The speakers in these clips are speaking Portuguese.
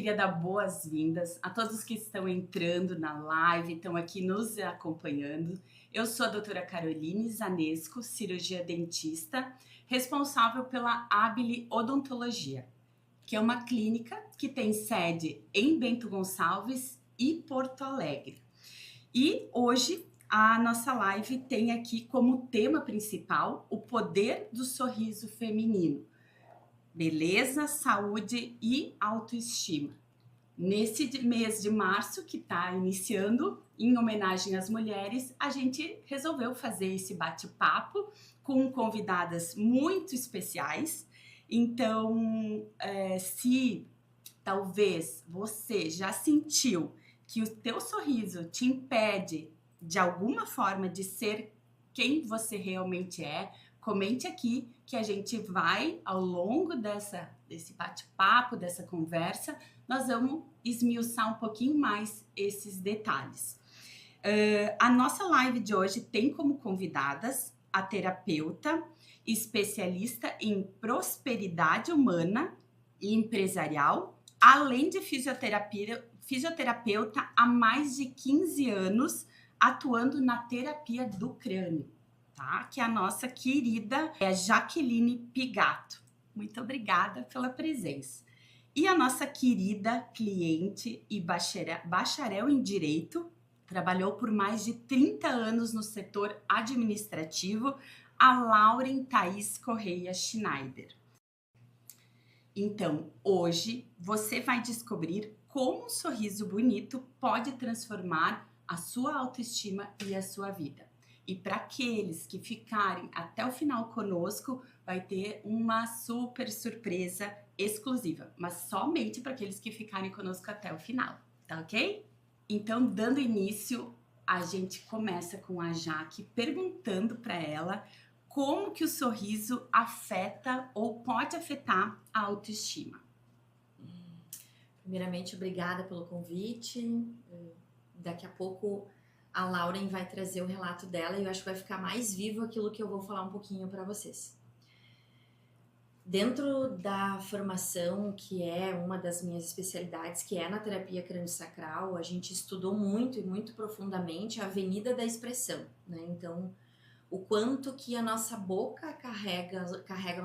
queria dar boas-vindas a todos que estão entrando na live, estão aqui nos acompanhando. Eu sou a doutora Caroline Zanesco, cirurgia dentista, responsável pela Abili Odontologia, que é uma clínica que tem sede em Bento Gonçalves e Porto Alegre. E hoje a nossa live tem aqui como tema principal o poder do sorriso feminino. Beleza, saúde e autoestima. Nesse mês de março, que está iniciando, em homenagem às mulheres, a gente resolveu fazer esse bate-papo com convidadas muito especiais. Então, se talvez você já sentiu que o teu sorriso te impede, de alguma forma, de ser quem você realmente é, comente aqui que a gente vai, ao longo desse bate-papo, dessa conversa, nós vamos esmiuçar um pouquinho mais esses detalhes. A nossa live de hoje tem como convidadas a terapeuta, especialista em prosperidade humana e empresarial, além de fisioterapeuta há mais de 15 anos, atuando na terapia do crânio. Tá? Que é a nossa querida Jaqueline Pigato. Muito obrigada pela presença. E a nossa querida cliente e bacharel em Direito, trabalhou por mais de 30 anos no setor administrativo, a Lauren Thaís Correia Schneider. Então, hoje você vai descobrir como um sorriso bonito pode transformar a sua autoestima e a sua vida. E para aqueles que ficarem até o final conosco, vai ter uma super surpresa exclusiva, mas somente para aqueles que ficarem conosco até o final, tá ok? Então, dando início, a gente começa com a Jaque perguntando para ela como que o sorriso afeta ou pode afetar a autoestima. Primeiramente, obrigada pelo convite. Daqui a pouco a Lauren vai trazer o relato dela e eu acho que vai ficar mais vivo aquilo que eu vou falar um pouquinho para vocês. Dentro da formação, que é uma das minhas especialidades, que é na terapia crânio-sacral, a gente estudou muito e muito profundamente a avenida da expressão, né? Então, o quanto que a nossa boca carrega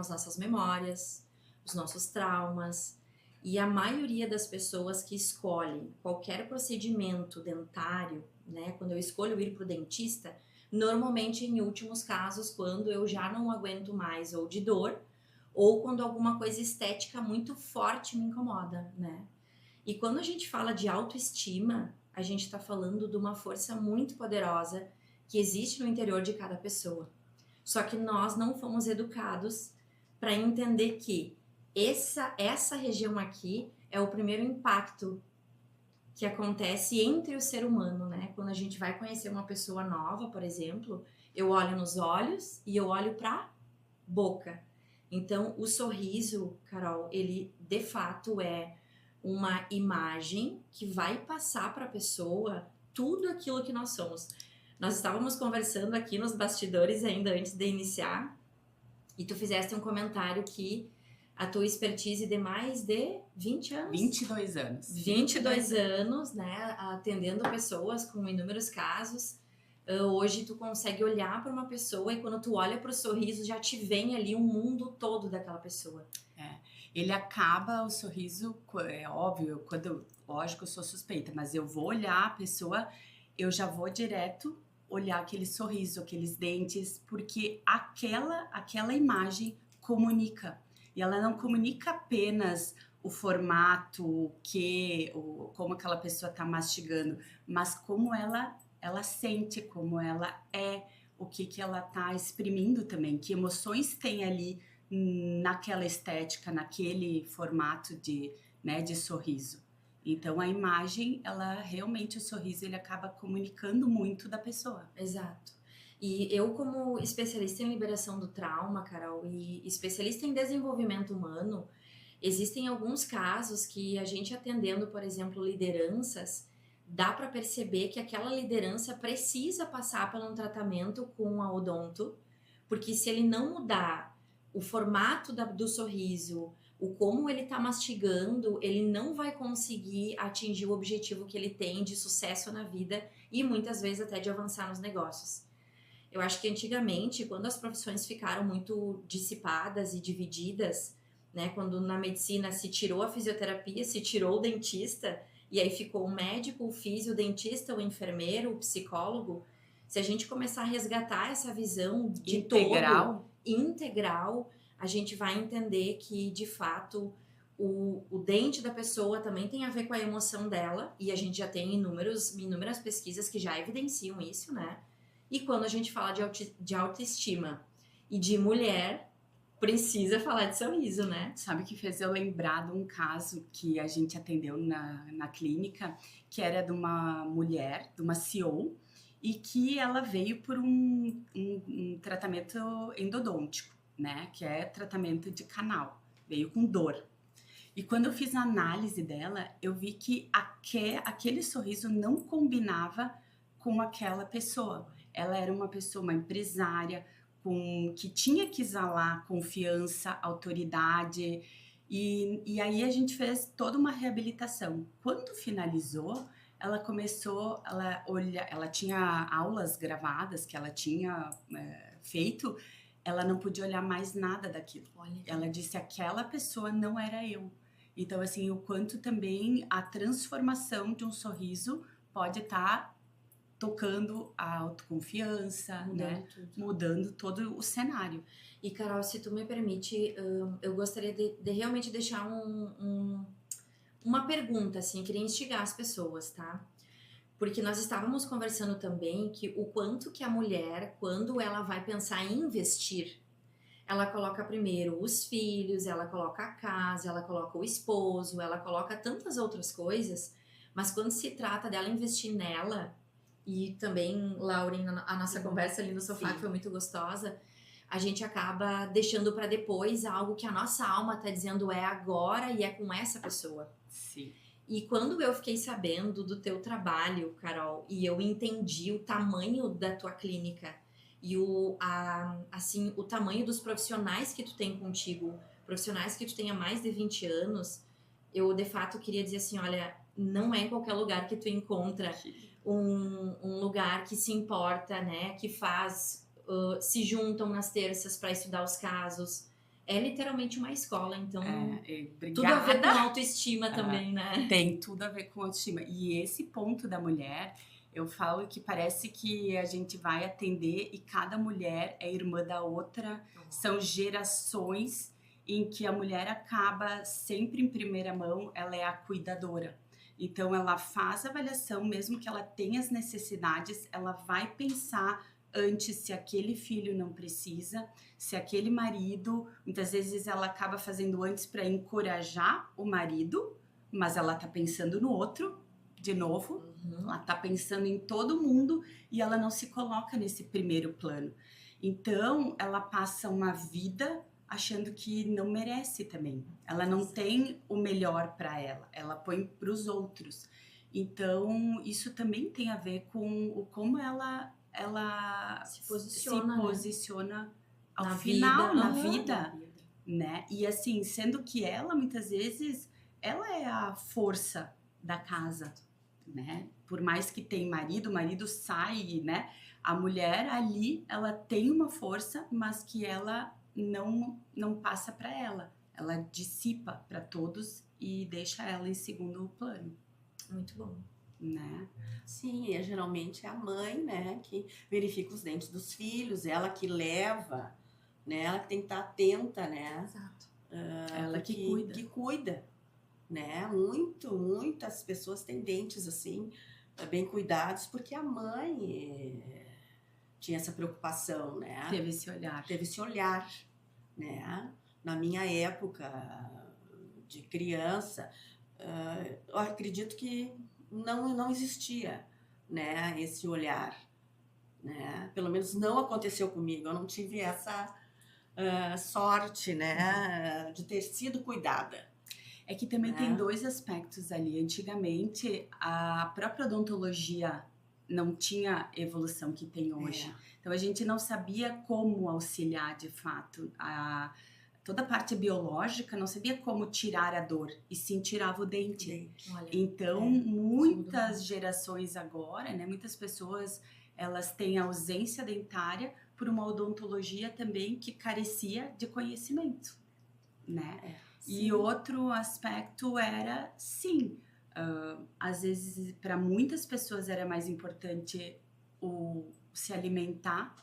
as nossas memórias, os nossos traumas, e a maioria das pessoas que escolhem qualquer procedimento dentário, né, quando eu escolho ir para o dentista, normalmente em últimos casos, quando eu já não aguento mais ou de dor, ou quando alguma coisa estética muito forte me incomoda, né? E quando a gente fala de autoestima, a gente está falando de uma força muito poderosa que existe no interior de cada pessoa. Só que nós não fomos educados para entender que essa região aqui é o primeiro impacto que acontece entre o ser humano, né? Quando a gente vai conhecer uma pessoa nova, por exemplo, eu olho nos olhos e eu olho para boca. Então, o sorriso, Carol, ele de fato é uma imagem que vai passar para a pessoa tudo aquilo que nós somos. Nós estávamos conversando aqui nos bastidores ainda antes de iniciar e tu fizeste um comentário que a tua expertise de mais de 20 anos? 22 anos. 22 anos, né, atendendo pessoas com inúmeros casos. Hoje tu consegue olhar para uma pessoa e quando tu olha para o sorriso já te vem ali um mundo todo daquela pessoa. Ele acaba, o sorriso, é óbvio, lógico, eu sou suspeita, mas eu vou olhar a pessoa, eu já vou direto olhar aquele sorriso, aqueles dentes, porque aquela imagem comunica. E ela não comunica apenas o formato, como aquela pessoa está mastigando, mas como ela sente, como ela é, o que ela está exprimindo também, que emoções tem ali naquela estética, naquele formato de sorriso. Então, a imagem, realmente o sorriso, ele acaba comunicando muito da pessoa. Exato. E eu, como especialista em liberação do trauma, Carol, e especialista em desenvolvimento humano, existem alguns casos que a gente atendendo, por exemplo, lideranças, dá para perceber que aquela liderança precisa passar por um tratamento com a odonto, porque se ele não mudar o formato do sorriso, o como ele tá mastigando, ele não vai conseguir atingir o objetivo que ele tem de sucesso na vida e muitas vezes até de avançar nos negócios. Eu acho que antigamente, quando as profissões ficaram muito dissipadas e divididas, né, quando na medicina se tirou a fisioterapia, se tirou o dentista, e aí ficou o médico, o físio, o dentista, o enfermeiro, o psicólogo, se a gente começar a resgatar essa visão de todo, integral, a gente vai entender que, de fato, o dente da pessoa também tem a ver com a emoção dela, e a gente já tem inúmeras pesquisas que já evidenciam isso, né? E quando a gente fala de autoestima e de mulher, precisa falar de sorriso, né? Sabe que fez eu lembrar de um caso que a gente atendeu na clínica, que era de uma mulher, de uma CEO, e que ela veio por um tratamento endodôntico, né? Que é tratamento de canal. Veio com dor. E quando eu fiz a análise dela, eu vi que aquele sorriso não combinava com aquela pessoa. Ela era uma pessoa, uma empresária, que tinha que exalar confiança, autoridade, e aí a gente fez toda uma reabilitação. Quando finalizou, ela começou, ela tinha aulas gravadas que ela tinha feito, ela não podia olhar mais nada daquilo. Olha. Ela disse, aquela pessoa não era eu. Então, assim, o quanto também a transformação de um sorriso pode estar tocando a autoconfiança, né? Mudando todo o cenário. E, Carol, se tu me permite, eu gostaria de realmente deixar uma pergunta, assim, queria instigar as pessoas, tá? Porque nós estávamos conversando também que o quanto que a mulher, quando ela vai pensar em investir, ela coloca primeiro os filhos, ela coloca a casa, ela coloca o esposo, ela coloca tantas outras coisas, mas quando se trata dela investir nela, e também, Lauren, a nossa conversa ali no sofá, que foi muito gostosa, a gente acaba deixando para depois algo que a nossa alma tá dizendo é agora e é com essa pessoa. Sim. E quando eu fiquei sabendo do teu trabalho, Carol, e eu entendi o tamanho da tua clínica e o tamanho dos profissionais que tu tem contigo, profissionais que tu tem há mais de 20 anos, eu de fato queria dizer assim, olha, não é em qualquer lugar que tu encontra um lugar que se importa, né, que faz, se juntam nas terças para estudar os casos. É literalmente uma escola, então tudo a ver com autoestima também, né? Tem tudo a ver com autoestima. E esse ponto da mulher, eu falo que parece que a gente vai atender e cada mulher é irmã da outra. São gerações em que a mulher acaba sempre em primeira mão, ela é a cuidadora. Então, ela faz a avaliação, mesmo que ela tenha as necessidades, ela vai pensar antes se aquele filho não precisa, se aquele marido, muitas vezes ela acaba fazendo antes para encorajar o marido, mas ela tá pensando no outro, de novo, ela tá pensando em todo mundo e ela não se coloca nesse primeiro plano. Então, ela passa uma vida achando que não merece também. Ela não tem o melhor para ela, ela põe para os outros. Então, isso também tem a ver com como ela se posiciona ao final, na vida, né? E assim, sendo que ela, muitas vezes, ela é a força da casa, né? Por mais que tenha marido, o marido sai, né? A mulher ali, ela tem uma força, mas que ela não passa para ela. Ela dissipa para todos e deixa ela em segundo plano. Muito bom. Né? Sim, geralmente é a mãe, né, que verifica os dentes dos filhos, ela que leva, né, ela que tem que estar atenta, né? Exato. Ela que cuida, né? Muitas pessoas têm dentes assim, bem cuidados, porque a mãe tinha essa preocupação, né? Teve esse olhar, né? Na minha época de criança, eu acredito que não existia, né, esse olhar, né? Pelo menos não aconteceu comigo, eu não tive essa sorte, né, de ter sido cuidada. É que também tem dois aspectos ali. Antigamente, a própria odontologia não tinha a evolução que tem hoje. Então, a gente não sabia como auxiliar, de fato, toda a parte biológica não sabia como tirar a dor, e sim tirava o dente. Olha, Então, muitas gerações agora, né, muitas pessoas, elas têm ausência dentária por uma odontologia também que carecia de conhecimento, né? E outro aspecto era, sim, às vezes para muitas pessoas era mais importante o se alimentar,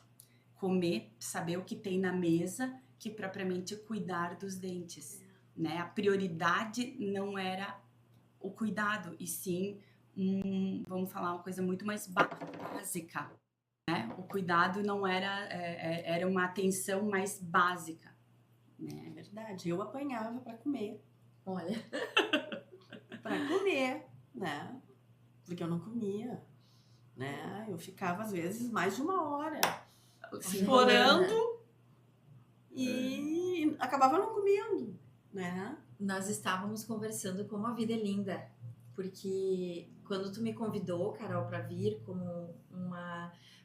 comer, saber o que tem na mesa, que propriamente cuidar dos dentes, né? A prioridade não era o cuidado, e sim, vamos falar uma coisa muito mais básica, né? O cuidado não era, era uma atenção mais básica, né? É verdade, eu apanhava para comer. olha, Para comer, né? Porque eu não comia, né? Eu ficava, às vezes, mais de uma hora chorando e acabava não comendo, né? nós estávamos conversando como a vida é linda, porque quando tu me convidou, Carol, para vir como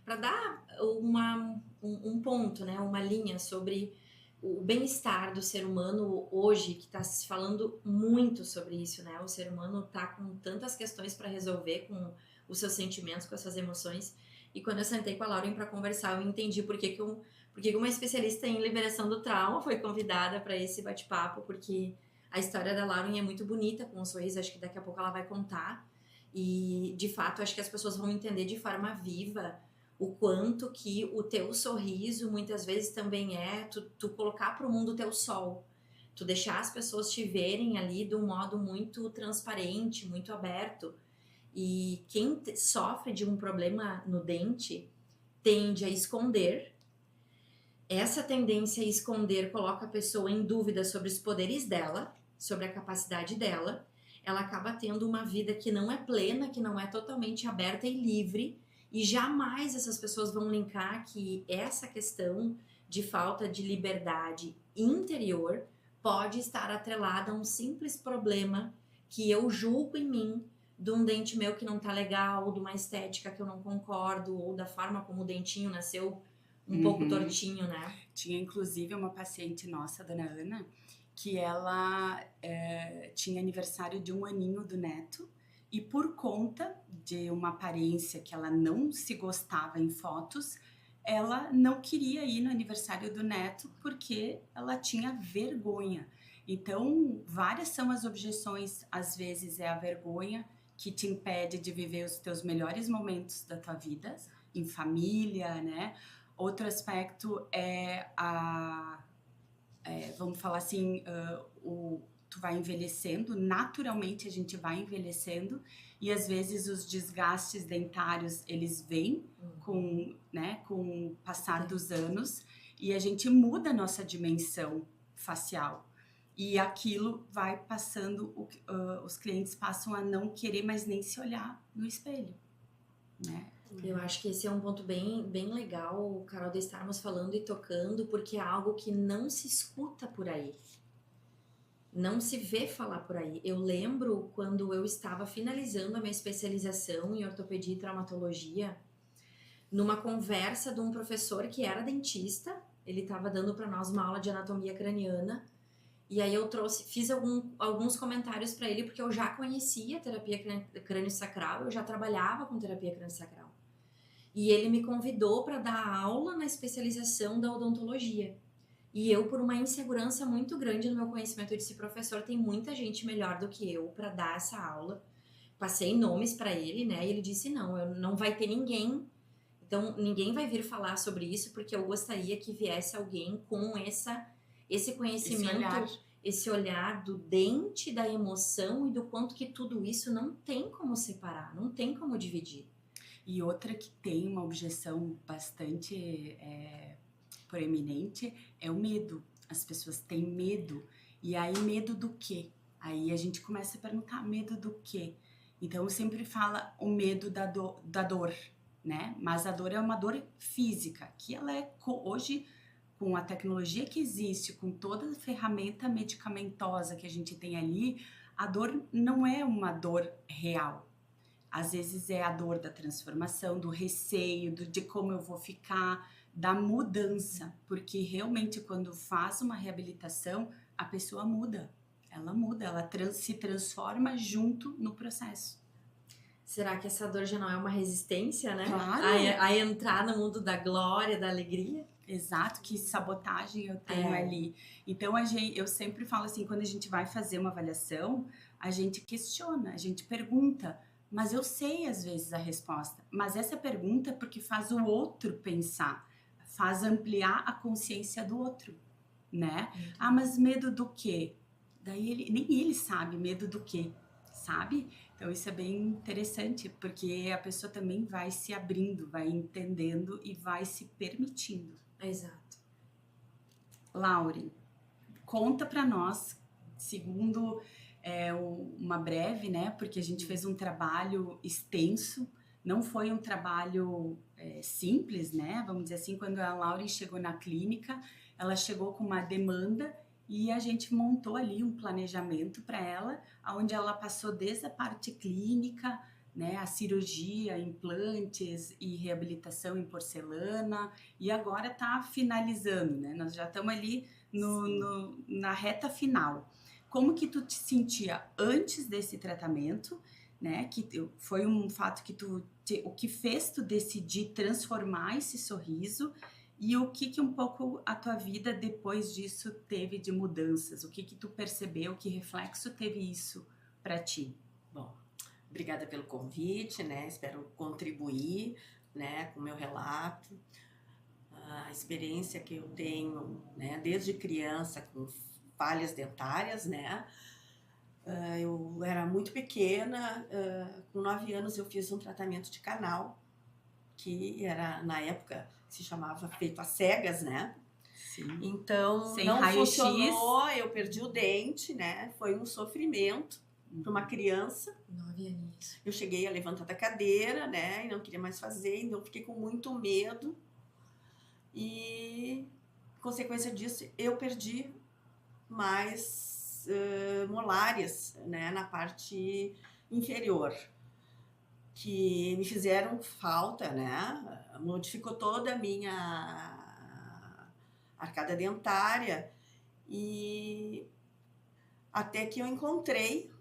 para dar um ponto, né, uma linha sobre o bem-estar do ser humano hoje, que está se falando muito sobre isso, né? O ser humano está com tantas questões para resolver com os seus sentimentos, com as suas emoções. E quando eu sentei com a Lauren para conversar, eu entendi por que uma especialista em liberação do trauma foi convidada para esse bate-papo, porque a história da Lauren é muito bonita com um sorriso, acho que daqui a pouco ela vai contar. E, de fato, acho que as pessoas vão entender de forma viva o quanto que o teu sorriso muitas vezes também é tu colocar para o mundo o teu sol. Tu deixar as pessoas te verem ali de um modo muito transparente, muito aberto. E quem sofre de um problema no dente tende a esconder. Essa tendência a esconder coloca a pessoa em dúvida sobre os poderes dela, sobre a capacidade dela. Ela acaba tendo uma vida que não é plena, que não é totalmente aberta e livre. E jamais essas pessoas vão linkar que essa questão de falta de liberdade interior pode estar atrelada a um simples problema que eu julgo em mim, de um dente meu que não tá legal, ou de uma estética que eu não concordo, ou da forma como o dentinho nasceu um pouco tortinho, né? Tinha inclusive uma paciente nossa, a dona Ana, que ela tinha aniversário de 1 aninho do neto, e por conta de uma aparência que ela não se gostava em fotos, ela não queria ir no aniversário do neto porque ela tinha vergonha. Então, várias são as objeções, às vezes é a vergonha que te impede de viver os teus melhores momentos da tua vida, em família, né? Outro aspecto é vamos falar assim, tu vai envelhecendo, naturalmente a gente vai envelhecendo, e às vezes os desgastes dentários, eles vêm com o passar dos anos, e a gente muda a nossa dimensão facial. E aquilo vai passando, os clientes passam a não querer mais nem se olhar no espelho, né? Eu acho que esse é um ponto bem, bem legal, Carol, de estarmos falando e tocando, porque é algo que não se escuta por aí. Não se vê falar por aí. Eu lembro quando eu estava finalizando a minha especialização em ortopedia e traumatologia, numa conversa de um professor que era dentista, ele estava dando para nós uma aula de anatomia craniana, e aí eu fiz alguns comentários para ele, porque eu já conhecia terapia crânio-sacral, eu já trabalhava com terapia crânio-sacral. E ele me convidou para dar aula na especialização da odontologia. E eu, por uma insegurança muito grande no meu conhecimento, eu disse: professor, tem muita gente melhor do que eu para dar essa aula. Passei nomes para ele, né? E ele disse: não vai ter ninguém. Então, ninguém vai vir falar sobre isso, porque eu gostaria que viesse alguém com esse conhecimento, esse olhar do dente, da emoção e do quanto que tudo isso não tem como separar, não tem como dividir. E outra que tem uma objeção bastante proeminente é o medo. As pessoas têm medo. E aí, medo do quê? Aí a gente começa a perguntar, medo do quê? Então, eu sempre falo o medo da dor, né? Mas a dor é uma dor física, que ela é hoje, com a tecnologia que existe, com toda a ferramenta medicamentosa que a gente tem ali, a dor não é uma dor real. Às vezes é a dor da transformação, do receio, de como eu vou ficar, da mudança, porque realmente quando faz uma reabilitação, a pessoa muda, ela se transforma junto no processo. Será que essa dor já não é uma resistência, né? Claro! A entrar no mundo da glória, da alegria? Exato, que sabotagem eu tenho ali. Então, eu sempre falo assim, quando a gente vai fazer uma avaliação, a gente questiona, a gente pergunta, mas eu sei às vezes a resposta. Mas essa pergunta é porque faz o outro pensar, faz ampliar a consciência do outro, né? Ah, mas medo do quê? Daí nem ele sabe medo do quê, sabe? Então isso é bem interessante, porque a pessoa também vai se abrindo, vai entendendo e vai se permitindo. Exato. Laure, conta para nós, segundo uma breve, né? Porque a gente fez um trabalho extenso, não foi um trabalho simples, né? Vamos dizer assim, quando a Laure chegou na clínica, ela chegou com uma demanda e a gente montou ali um planejamento para ela, onde ela passou desde a parte clínica, né, a cirurgia, implantes e reabilitação em porcelana, e agora está finalizando, né? Nós já estamos ali na reta final. Como que tu te sentia antes desse tratamento, né? Que foi um fato que o que fez tu decidir transformar esse sorriso, e o que um pouco a tua vida depois disso teve de mudanças? O que tu percebeu, que reflexo teve isso para ti? Bom, obrigada pelo convite, né? Espero contribuir, né, com o meu relato. A experiência que eu tenho, né, desde criança com falhas dentárias, né? Eu era muito pequena, com 9 anos eu fiz um tratamento de canal, que era, na época, se chamava feito às cegas, né? Sim. Então, sem não raio-x. funcionou, eu perdi o dente, né? Foi um sofrimento para uma criança. 9 aninhos. Eu cheguei a levantar da cadeira, né? E não queria mais fazer, então eu fiquei com muito medo. E, consequência disso, eu perdi mais molárias, né? Na parte inferior, que me fizeram falta, né? Modificou toda a minha arcada dentária, e até que eu encontrei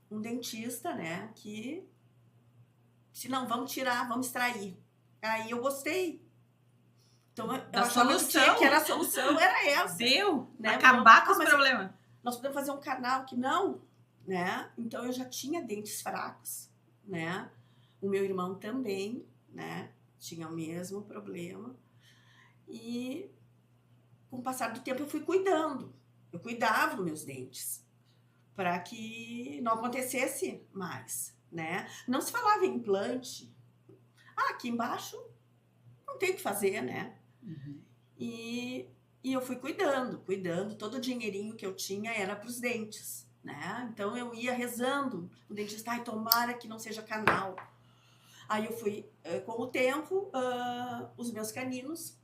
um dentista, né, que disse, não, vamos tirar, vamos extrair. Aí eu gostei. Então eu achava que era a solução, era essa. Deu, né? Acabar com os problemas. Nós podemos fazer um canal que não, né? Então eu já tinha dentes fracos, né? O meu irmão também, né? Tinha o mesmo problema. E com o passar do tempo eu fui cuidando. Eu cuidava dos meus dentes para que não acontecesse mais, né? Não se falava em implante. Aqui embaixo não tem o que fazer, né? Uhum. E eu fui cuidando. Todo o dinheirinho que eu tinha era para os dentes, né? Então eu ia rezando o dentista, ai, tomara que não seja canal. Aí eu fui, com o tempo, os meus caninos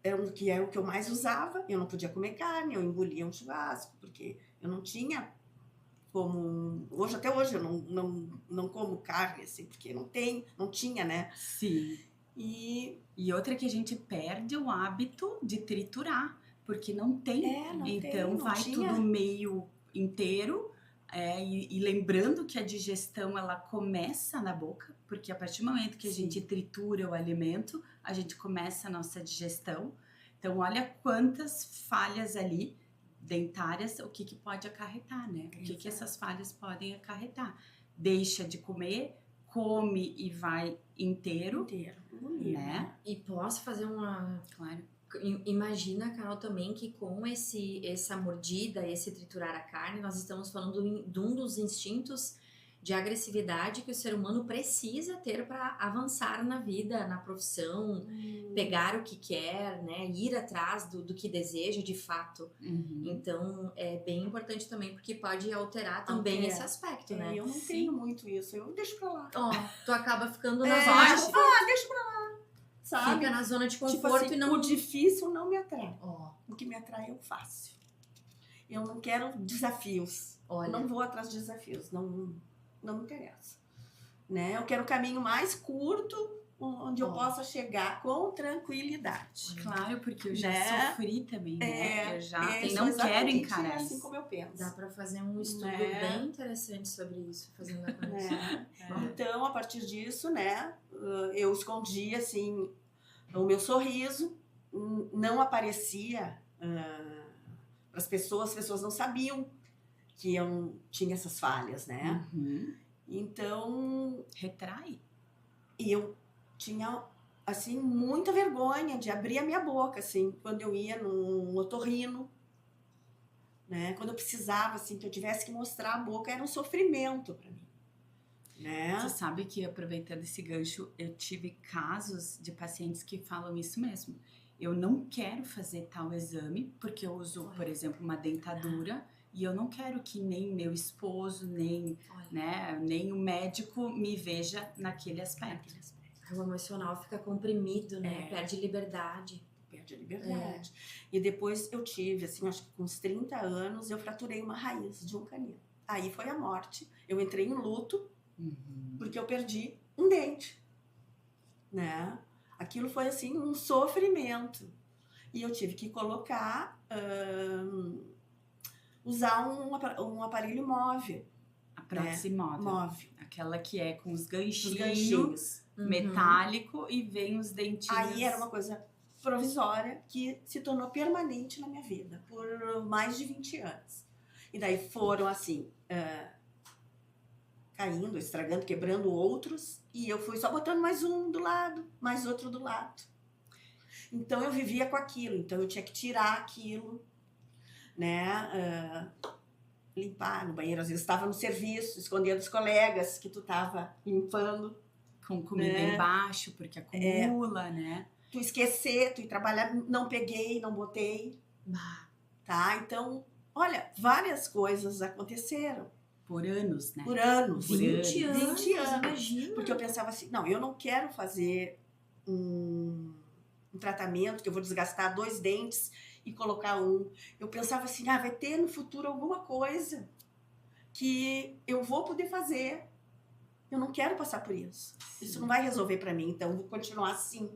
era o que eu mais usava. Eu não podia comer carne, eu engolia um churrasco, porque eu não tinha como... Até hoje eu não como carne, assim, porque não tinha, né? Sim. E outra que a gente perde o hábito de triturar, porque não tem. Então vai tudo meio inteiro. E lembrando que a digestão ela começa na boca, porque a partir do momento que a gente tritura o alimento, a gente começa a nossa digestão. Então olha quantas falhas ali dentárias, o que pode acarretar, né? O que essas falhas podem acarretar. Deixa de comer, come e vai inteiro, né? E posso fazer uma... Claro. Imagina, Carol, também que com essa mordida, esse triturar a carne, nós estamos falando de um dos instintos de agressividade que o ser humano precisa ter para avançar na vida, na profissão, pegar o que quer, né, ir atrás do que deseja de fato. Uhum. Então, é bem importante também, porque pode alterar também esse aspecto, né? Eu não tenho muito isso, eu deixo pra lá. Tu acaba ficando na zona de conforto. Deixa pra lá. Sabe? Fica na zona de conforto, tipo assim, e não... O difícil não me atrai. O que me atrai é o fácil. Eu não quero desafios. Olha. Não vou atrás de desafios. Não me interessa. Né? Eu quero o caminho mais curto, onde eu possa chegar com tranquilidade. Claro, porque eu já Né? sofri também, né? Eu já Isso não quero exatamente encarar assim isso. como eu penso. Dá para fazer um estudo Né? bem interessante sobre isso, fazendo a conexão. Né? Então, a partir disso, né, eu escondi, assim, o meu sorriso, não aparecia para as pessoas não sabiam que eu tinha essas falhas, né? Uhum. Então, Retrai. e eu tinha, assim, muita vergonha de abrir a minha boca, assim, quando eu ia num otorrino, né? Quando eu precisava, assim, que eu tivesse que mostrar a boca, era um sofrimento para mim, né? Você sabe que, aproveitando esse gancho, eu tive casos de pacientes que falam isso mesmo. Eu não quero fazer tal exame, porque eu uso, por exemplo, uma dentadura, e eu não quero que nem meu esposo, nem, né, nem o médico me veja naquele aspecto. O emocional fica comprimido, né? Perde liberdade. Perde a liberdade. E depois eu tive, assim, acho que com uns 30 anos, eu fraturei uma raiz de um canino. Aí foi a morte. Eu entrei em luto, porque eu perdi um dente, né? Aquilo foi, assim, um sofrimento. E eu tive que colocar, usar um aparelho móvel. A prótese móvel. Aquela que é com os ganchinhos. Metálico e vem os dentinhos. Aí era uma coisa provisória que se tornou permanente na minha vida por mais de 20 anos. E daí foram assim, caindo, estragando, quebrando outros, e eu fui só botando mais um do lado, mais outro do lado. Então eu vivia com aquilo, então eu tinha que tirar aquilo, né? Limpar no banheiro, às vezes estava no serviço, escondendo os colegas que tu estava limpando. Com comida embaixo, porque acumula, né? Tu esquecer, tu ir trabalhar, não peguei, não botei. Tá? Então, olha, várias coisas aconteceram. Por anos, né? Por anos. 20 anos, 20 anos. imagina. Porque eu pensava assim, não, eu não quero fazer um tratamento que eu vou desgastar 2 dentes e colocar um. Eu pensava assim, vai ter no futuro alguma coisa que eu vou poder fazer. Eu não quero passar por isso. Sim. Isso não vai resolver para mim, então eu vou continuar assim.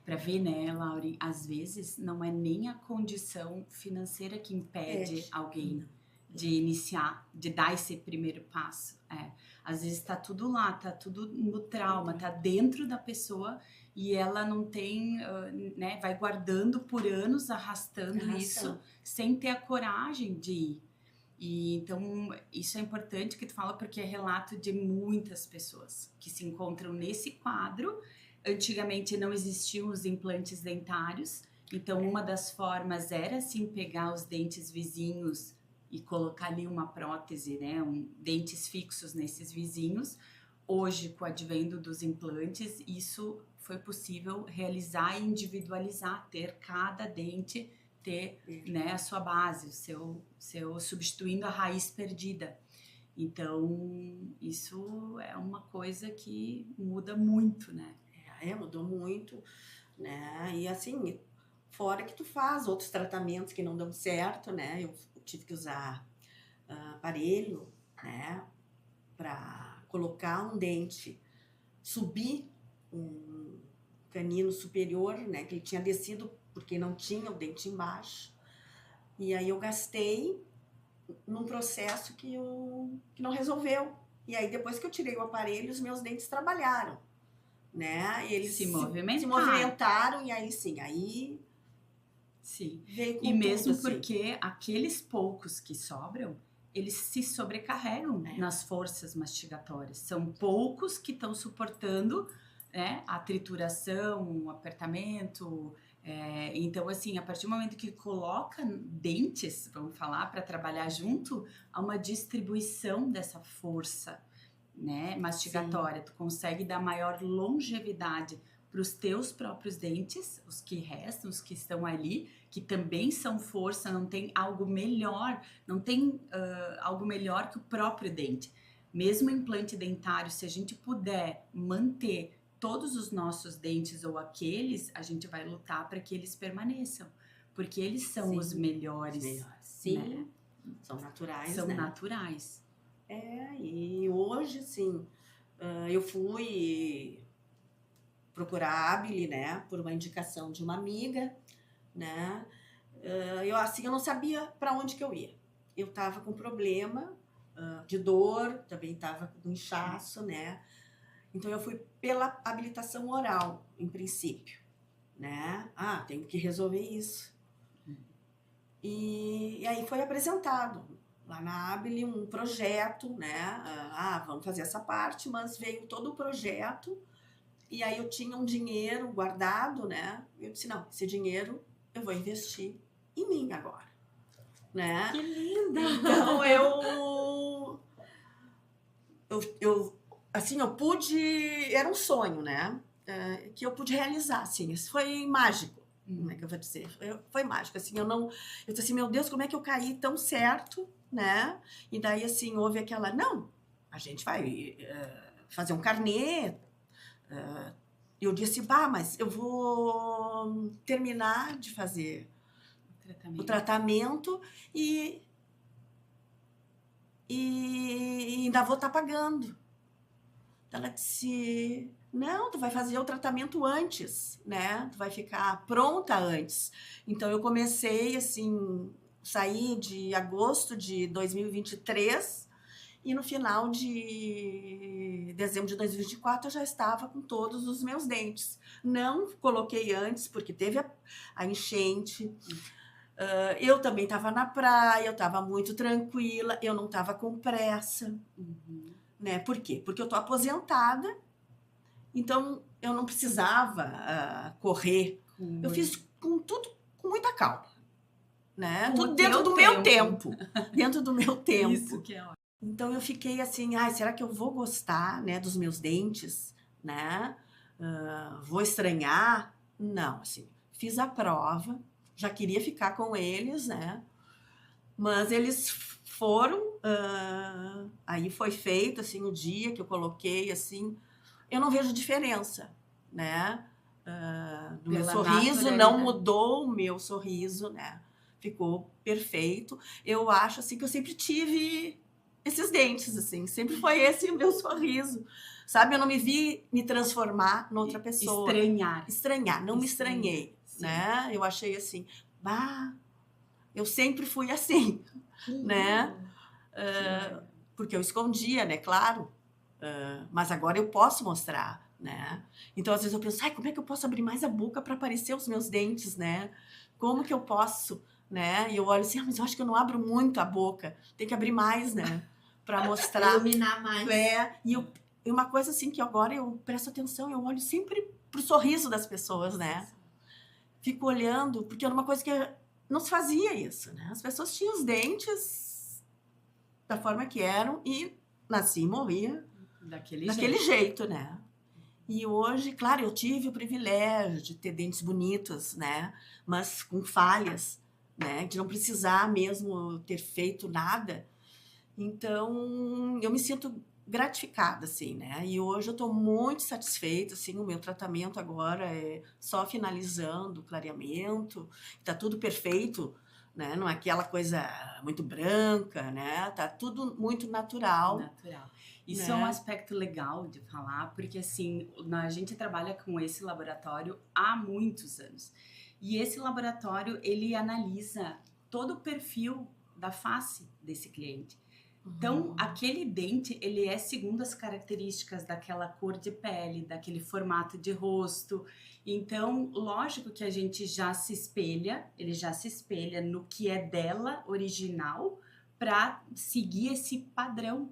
Para ver, né, Laure, às vezes não é nem a condição financeira que impede alguém de iniciar, de dar esse primeiro passo. Às vezes tá tudo lá, tá tudo no trauma, tá dentro da pessoa e ela não tem, né, vai guardando por anos, arrastando isso, sem ter a coragem de ir. E então isso é importante que tu fala, porque é relato de muitas pessoas que se encontram nesse quadro. Antigamente não existiam os implantes dentários, então uma das formas era assim pegar os dentes vizinhos e colocar ali uma prótese, né, dentes fixos nesses vizinhos. Hoje, com o advento dos implantes, isso foi possível realizar e individualizar, ter cada dente, ter, né, a sua base, o seu substituindo a raiz perdida. Então, isso é uma coisa que muda muito, né? Mudou muito, né? E assim, fora que tu faz outros tratamentos que não dão certo, né? Eu tive que usar aparelho, né? Para colocar um dente, subir um canino superior, né? Que ele tinha descido porque não tinha o dente embaixo. E aí eu gastei num processo que não resolveu. E aí depois que eu tirei o aparelho, os meus dentes trabalharam, né? E eles se movimentaram e aí sim, veio com e mesmo tudo, porque aqueles poucos que sobram, eles se sobrecarregam nas forças mastigatórias. São poucos que estão suportando, né, a trituração, o apertamento. Então, assim, a partir do momento que coloca dentes, vamos falar, para trabalhar junto, há uma distribuição dessa força, né, mastigatória. Tu consegue dar maior longevidade para os teus próprios dentes, os que restam, os que estão ali, que também são força, não tem algo melhor, não tem algo melhor que o próprio dente. Mesmo o implante dentário, se a gente puder manter todos os nossos dentes ou aqueles, a gente vai lutar para que eles permaneçam, porque eles são os melhores. Sim, né? São naturais, São né? naturais. E hoje, assim, eu fui procurar a Abile, né, por uma indicação de uma amiga, né, eu não sabia para onde que eu ia. Eu estava com problema de dor, também estava com inchaço, né, então eu fui pela habilitação oral, em princípio, né, tenho que resolver isso. E aí foi apresentado lá na Abile um projeto, né, vamos fazer essa parte, mas veio todo o projeto. E aí eu tinha um dinheiro guardado, né? Eu disse, não, esse dinheiro eu vou investir em mim agora, né? Que linda! Então assim, eu pude, era um sonho, né? Que eu pude realizar, assim, isso foi mágico, como é que eu vou dizer? Foi mágico, assim, eu disse assim, meu Deus, como é que eu caí tão certo, né? E daí, assim, houve aquela, não, a gente vai fazer um carnê. Eu disse, mas eu vou terminar de fazer o tratamento e ainda vou estar pagando. Ela disse, não, tu vai fazer o tratamento antes, né? Tu vai ficar pronta antes. Então, eu comecei, assim, saí de agosto de 2023 e no final de dezembro de 2024 eu já estava com todos os meus dentes. Não coloquei antes, porque teve a enchente. Eu também estava na praia, eu estava muito tranquila, eu não estava com pressa. Né? Por quê? Porque eu estou aposentada, então eu não precisava correr. Eu fiz com tudo com muita calma. Né? Tudo dentro do meu tempo. Dentro do meu tempo. Isso que é ótimo. Então eu fiquei assim, será que eu vou gostar, né, dos meus dentes, né? Vou estranhar? Não, assim, fiz a prova, já queria ficar com eles, né? Mas eles foram, aí foi feito, assim, o dia que eu coloquei, assim, eu não vejo diferença, né? Do meu sorriso, não mudou o meu sorriso, né? Ficou perfeito. Eu acho, assim, que eu sempre tive esses dentes, assim, sempre foi esse o meu sorriso, sabe? Eu não me vi me transformar noutra pessoa. Estranhar, não me estranhei, né? Eu achei assim, eu sempre fui assim, né? Porque eu escondia, né? Claro, mas agora eu posso mostrar, né? Então, às vezes eu penso, como é que eu posso abrir mais a boca para aparecer os meus dentes, né? Como que eu posso, né? E eu olho assim, mas eu acho que eu não abro muito a boca, tem que abrir mais, né? Para mostrar. Iluminar mais. E uma coisa assim que agora eu presto atenção, eu olho sempre pro sorriso das pessoas, né? Fico olhando, porque era uma coisa que não se fazia isso, né? As pessoas tinham os dentes da forma que eram e nascia e morria daquele jeito, né? E hoje, claro, eu tive o privilégio de ter dentes bonitos, né? Mas com falhas, né? De não precisar mesmo ter feito nada. Então, eu me sinto gratificada, assim, né? E hoje eu estou muito satisfeita, assim, o meu tratamento agora é só finalizando o clareamento, tá tudo perfeito, né? Não é aquela coisa muito branca, né? Tá tudo muito natural. Isso é um aspecto legal de falar, porque assim, a gente trabalha com esse laboratório há muitos anos. E esse laboratório, ele analisa todo o perfil da face desse cliente. Então, aquele dente, ele é segundo as características daquela cor de pele, daquele formato de rosto. Então, lógico que a gente já se espelha, ele já se espelha no que é dela, original, para seguir esse padrão,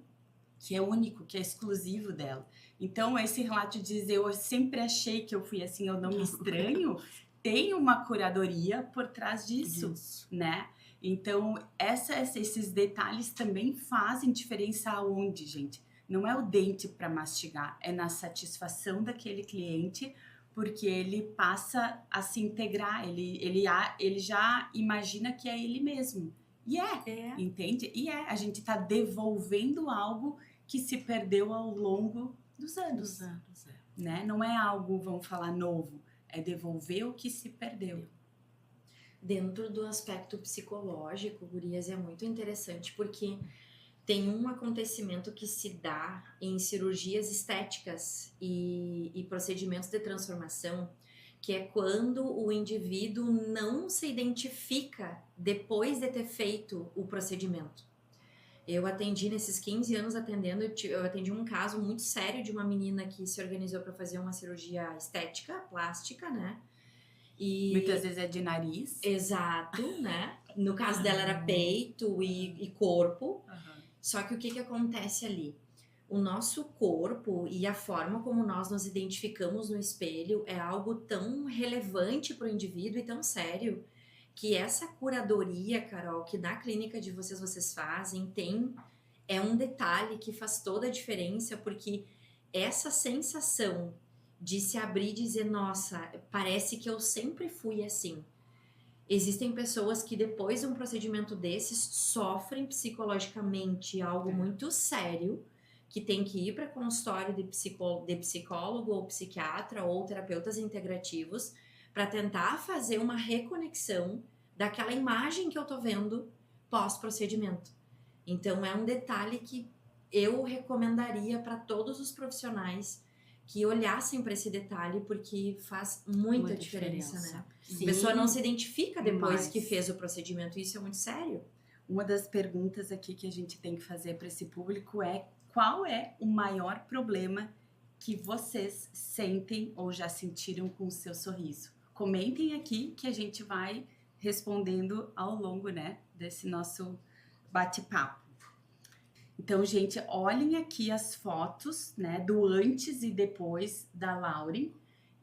que é único, que é exclusivo dela. Então, esse relato de dizer, eu sempre achei que eu fui assim, eu não me estranho, tem uma curadoria por trás disso, né? Então, esses detalhes também fazem diferença aonde, gente? Não é o dente para mastigar, é na satisfação daquele cliente, porque ele passa a se integrar, ele já imagina que é ele mesmo. E entende? E a gente está devolvendo algo que se perdeu ao longo dos anos. Né? Não é algo, vamos falar, novo, é devolver o que se perdeu. Dentro do aspecto psicológico, gurias, é muito interessante, porque Tem um acontecimento que se dá em cirurgias estéticas e procedimentos de transformação, que é quando o indivíduo não se identifica depois de ter feito o procedimento. Eu atendi nesses 15 anos atendendo, eu atendi um caso muito sério de uma menina que se organizou para fazer uma cirurgia estética, plástica, né? E muitas vezes é de nariz. Exato, né? No caso dela era peito e corpo. Só que o que acontece ali? O nosso corpo e a forma como nós nos identificamos no espelho é algo tão relevante para o indivíduo e tão sério que essa curadoria, Carol, que na clínica de vocês fazem, é um detalhe que faz toda a diferença, porque essa sensação de se abrir e dizer, nossa, parece que eu sempre fui assim. Existem pessoas que depois de um procedimento desses sofrem psicologicamente algo muito sério, que tem que ir para consultório de psicólogo ou psiquiatra ou terapeutas integrativos para tentar fazer uma reconexão daquela imagem que eu tô vendo pós-procedimento. Então é um detalhe que eu recomendaria para todos os profissionais que olhassem para esse detalhe, porque faz muita diferença, né? Sim. A pessoa não se identifica depois que fez o procedimento, isso é muito sério. Uma das perguntas aqui que a gente tem que fazer para esse público é: qual é o maior problema que vocês sentem ou já sentiram com o seu sorriso? Comentem aqui que a gente vai respondendo ao longo, né, desse nosso bate-papo. Então, gente, olhem aqui as fotos, né, do antes e depois da Lauren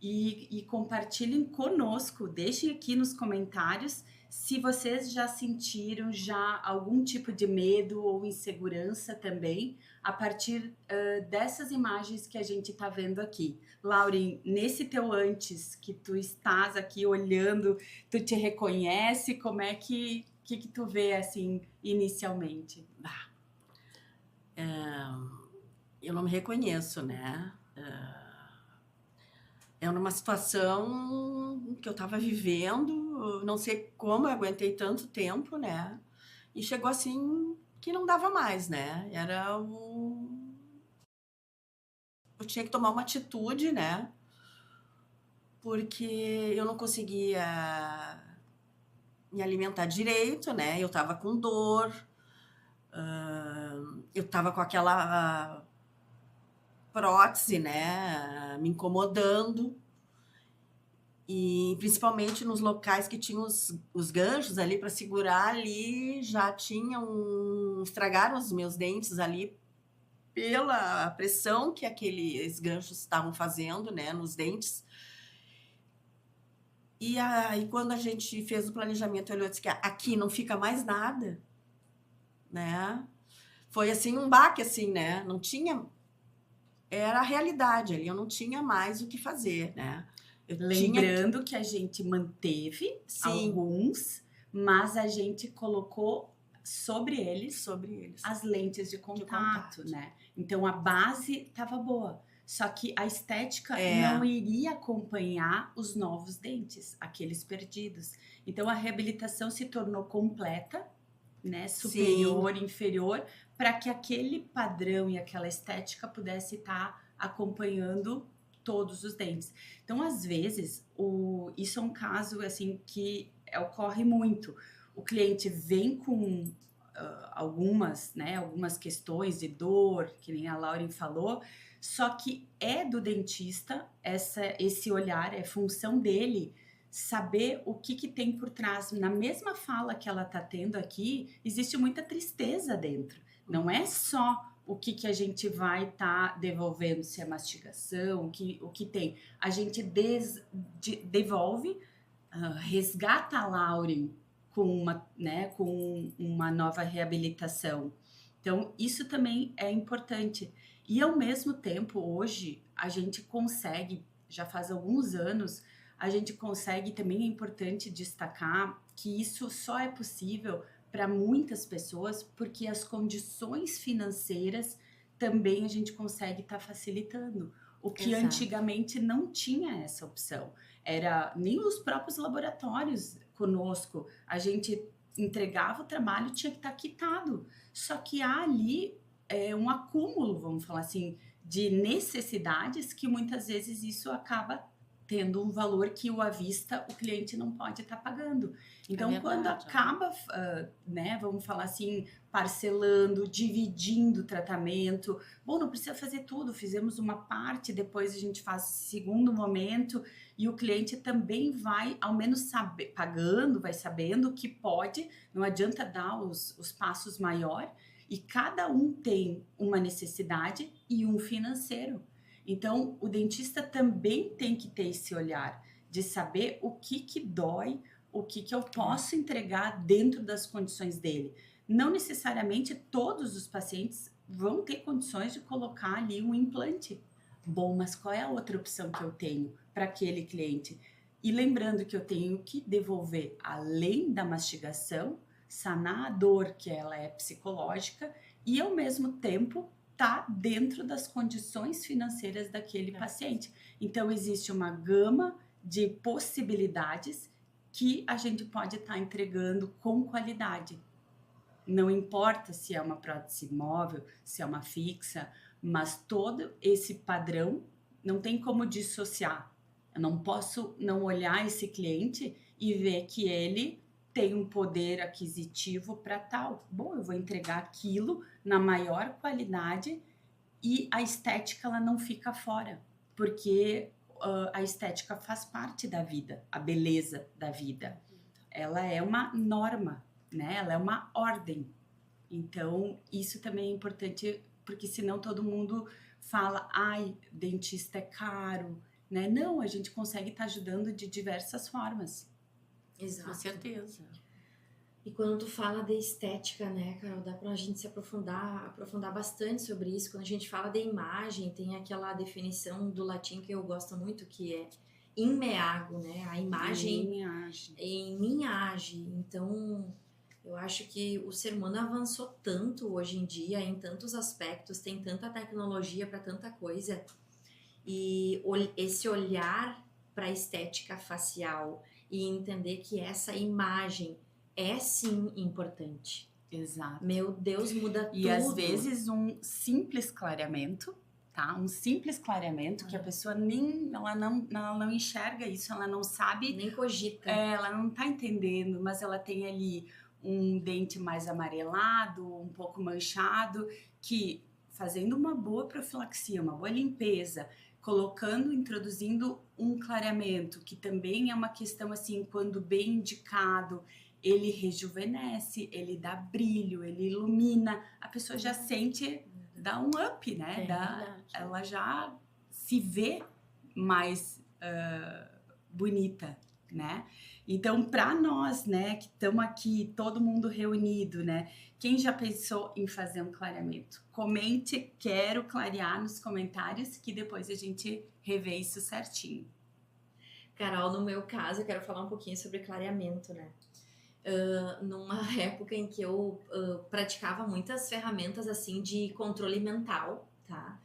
e compartilhem conosco. Deixem aqui nos comentários se vocês já sentiram algum tipo de medo ou insegurança também a partir dessas imagens que a gente está vendo aqui. Lauren, nesse teu antes que tu estás aqui olhando, tu te reconhece? Como é que tu vê assim inicialmente? Eu não me reconheço, né? É uma situação que eu estava vivendo, não sei como eu aguentei tanto tempo, né? E chegou assim que não dava mais, né? Eu tinha que tomar uma atitude, né? Porque eu não conseguia me alimentar direito, né? Eu estava com dor, eu estava com aquela prótese, né, me incomodando, e principalmente nos locais que tinham os ganchos ali para segurar ali, estragaram os meus dentes ali pela pressão que aqueles ganchos estavam fazendo, né, nos dentes. E aí quando a gente fez o planejamento, olhou e disse que aqui não fica mais nada, né? Foi assim um baque assim, né? Não tinha, era a realidade ali, eu não tinha mais o que fazer, né? Lembrando que a gente manteve alguns, mas a gente colocou sobre eles as lentes de contato, né? Então a base estava boa, só que a estética não iria acompanhar os novos dentes, aqueles perdidos. Então a reabilitação se tornou completa, né? Superior, inferior, para que aquele padrão e aquela estética pudesse estar acompanhando todos os dentes. Então, às vezes, isso é um caso assim que ocorre muito. O cliente vem com algumas questões de dor, que nem a Lauren falou, só que é do dentista esse olhar, é função dele saber o que tem por trás. Na mesma fala que ela está tendo aqui, existe muita tristeza dentro. Não é só o que a gente vai estar devolvendo, se é mastigação, o que tem. A gente devolve, resgata a Lauren com uma nova reabilitação. Então, isso também é importante. E, ao mesmo tempo, hoje, a gente consegue, já faz alguns anos, a gente consegue, também é importante destacar que isso só é possível para muitas pessoas, porque as condições financeiras também a gente consegue estar facilitando. O que antigamente não tinha essa opção. Nem os próprios laboratórios conosco. A gente entregava o trabalho, tinha que estar quitado. Só que há ali um acúmulo, vamos falar assim, de necessidades que muitas vezes isso acaba tendo um valor que à vista o cliente não pode estar pagando. Então, quando acaba, né, vamos falar assim, parcelando, dividindo o tratamento, bom, não precisa fazer tudo, fizemos uma parte, depois a gente faz o segundo momento, e o cliente também vai, ao menos pagando, vai sabendo que pode, não adianta dar os passos maiores, e cada um tem uma necessidade e um financeiro. Então, o dentista também tem que ter esse olhar de saber o que dói, o que eu posso entregar dentro das condições dele. Não necessariamente todos os pacientes vão ter condições de colocar ali um implante. Bom, mas qual é a outra opção que eu tenho para aquele cliente? E lembrando que eu tenho que devolver, além da mastigação, sanar a dor, que ela é psicológica, e ao mesmo tempo tá dentro das condições financeiras daquele paciente. Então, existe uma gama de possibilidades que a gente pode estar entregando com qualidade. Não importa se é uma prótese móvel, se é uma fixa, mas todo esse padrão não tem como dissociar. Eu não posso não olhar esse cliente e ver que ele tem um poder aquisitivo para tal. Bom, eu vou entregar aquilo na maior qualidade e a estética ela não fica fora, porque a estética faz parte da vida, a beleza da vida. Ela é uma norma, né? Ela é uma ordem. Então, isso também é importante, porque senão todo mundo fala, ai, dentista é caro, né? Não, a gente consegue estar ajudando de diversas formas. Exato. Com certeza. E quando tu fala de estética, né, Carol, dá pra gente se aprofundar bastante sobre isso. Quando a gente fala de imagem, tem aquela definição do latim que eu gosto muito, que é imeago, né? A imagem em mim age. Então, eu acho que o ser humano avançou tanto hoje em dia, em tantos aspectos, tem tanta tecnologia para tanta coisa. E esse olhar para a estética facial e entender que essa imagem é sim importante. Exato. Meu Deus, muda tudo. E às vezes um simples clareamento, tá? Um simples clareamento que a pessoa ela não enxerga isso, ela não sabe. Nem cogita. Ela não tá entendendo, mas ela tem ali um dente mais amarelado, um pouco manchado, que fazendo uma boa profilaxia, uma boa limpeza, introduzindo um clareamento, que também é uma questão assim, quando bem indicado, ele rejuvenesce, ele dá brilho, ele ilumina, a pessoa já sente, dá um up, né? Ela já se vê mais bonita, né? Então, para nós, né, que estamos aqui, todo mundo reunido, né? Quem já pensou em fazer um clareamento? Comente, quero clarear nos comentários, que depois a gente revê isso certinho. Carol, no meu caso, eu quero falar um pouquinho sobre clareamento, né? Numa época em que eu praticava muitas ferramentas assim de controle mental, tá?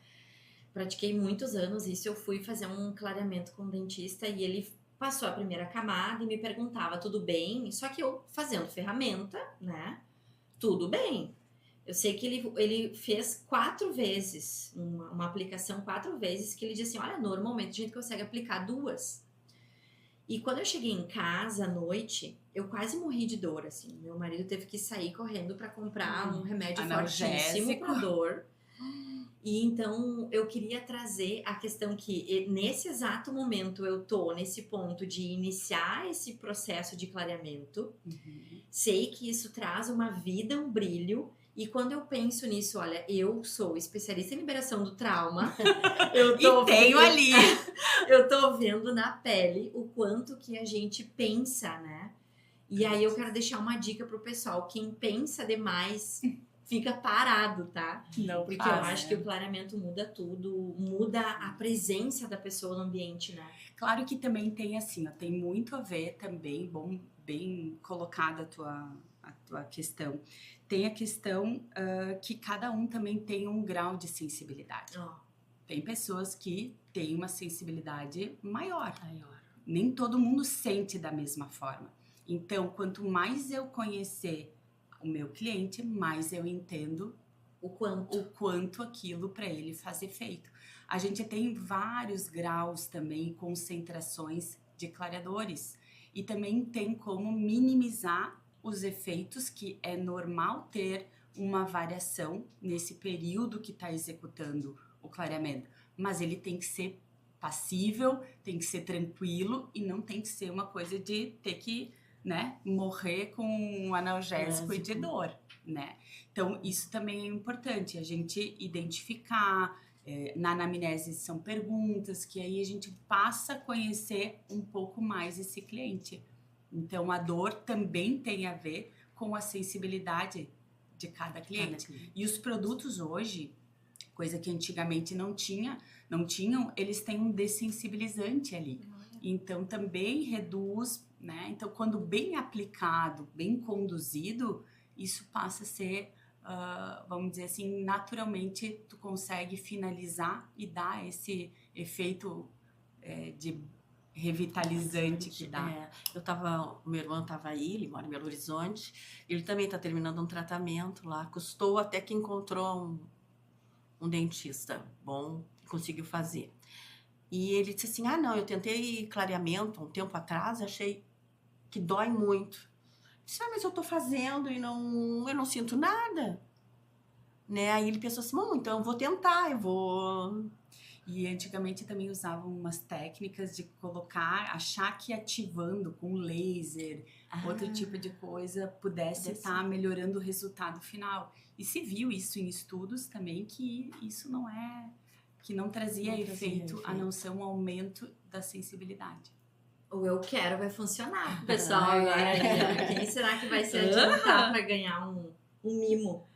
Pratiquei muitos anos isso, eu fui fazer um clareamento com um dentista e ele passou a primeira camada e me perguntava, tudo bem? Só que eu fazendo ferramenta, né? Tudo bem. Eu sei que ele fez 4 vezes, uma aplicação 4 vezes, que ele disse assim, olha, normalmente a gente consegue aplicar 2. E quando eu cheguei em casa à noite, eu quase morri de dor, assim. Meu marido teve que sair correndo para comprar um remédio fortíssimo para dor. E então eu queria trazer a questão que nesse exato momento eu tô nesse ponto de iniciar esse processo de clareamento. Sei que isso traz uma vida, um brilho. E quando eu penso nisso, olha, eu sou especialista em liberação do trauma. Eu tô vendo na pele o quanto que a gente pensa, né? E aí eu quero deixar uma dica pro pessoal. Quem pensa demais fica parado, tá? Não, porque eu acho que o clareamento muda tudo, muda a presença da pessoa no ambiente, né? Claro que também tem assim, ó, tem muito a ver também, bem colocada a tua questão. Tem a questão que cada um também tem um grau de sensibilidade. Tem pessoas que têm uma sensibilidade maior. Nem todo mundo sente da mesma forma. Então, quanto mais eu conhecer o meu cliente, mais eu entendo o quanto aquilo para ele faz efeito. A gente tem vários graus também, concentrações de clareadores, e também tem como minimizar os efeitos, que é normal ter uma variação nesse período que está executando o clareamento, mas ele tem que ser passível, tem que ser tranquilo e não tem que ser uma coisa de ter que, né, morrer com um analgésico e de dor, né? Então, isso também é importante, a gente identificar. Na anamnese são perguntas que aí a gente passa a conhecer um pouco mais esse cliente. Então, a dor também tem a ver com a sensibilidade de cada cliente. E os produtos hoje, coisa que antigamente não tinham, eles têm um dessensibilizante ali. Então, também reduz, né? Então, quando bem aplicado, bem conduzido, isso passa a ser, vamos dizer assim, naturalmente tu consegue finalizar e dar esse efeito de revitalizante que dá. O meu irmão estava aí, ele mora em Belo Horizonte, ele também está terminando um tratamento lá, custou até que encontrou um dentista bom, conseguiu fazer. E ele disse assim, não, eu tentei clareamento um tempo atrás, achei que dói muito. Eu disse, mas eu tô fazendo e eu não sinto nada. Né? Aí ele pensou assim, então eu vou tentar, E antigamente também usavam umas técnicas de achar que ativando com laser, outro tipo de coisa, pudesse estar melhorando o resultado final. E se viu isso em estudos também, que isso não trazia efeito, a não ser um aumento da sensibilidade. O eu quero vai funcionar, pessoal. Agora, quem será que vai se adiantar para ganhar um mimo?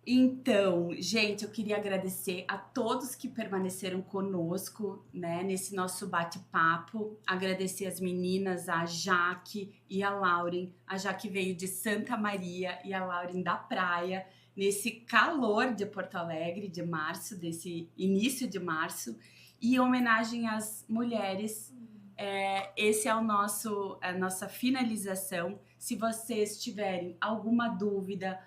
Então, gente, eu queria agradecer a todos que permaneceram conosco, né, nesse nosso bate-papo. Agradecer as meninas, a Jaque e a Lauren. A Jaque veio de Santa Maria e a Lauren da praia, nesse calor de Porto Alegre, de março, desse início de março. E em homenagem às mulheres, esse é a nossa finalização. Se vocês tiverem alguma dúvida,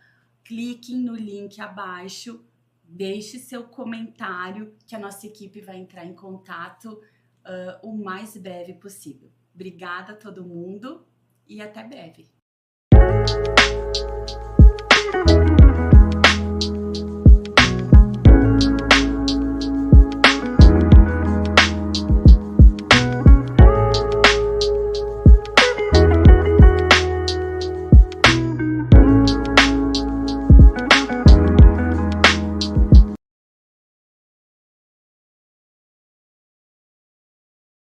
cliquem no link abaixo, deixe seu comentário que a nossa equipe vai entrar em contato o mais breve possível. Obrigada a todo mundo e até breve.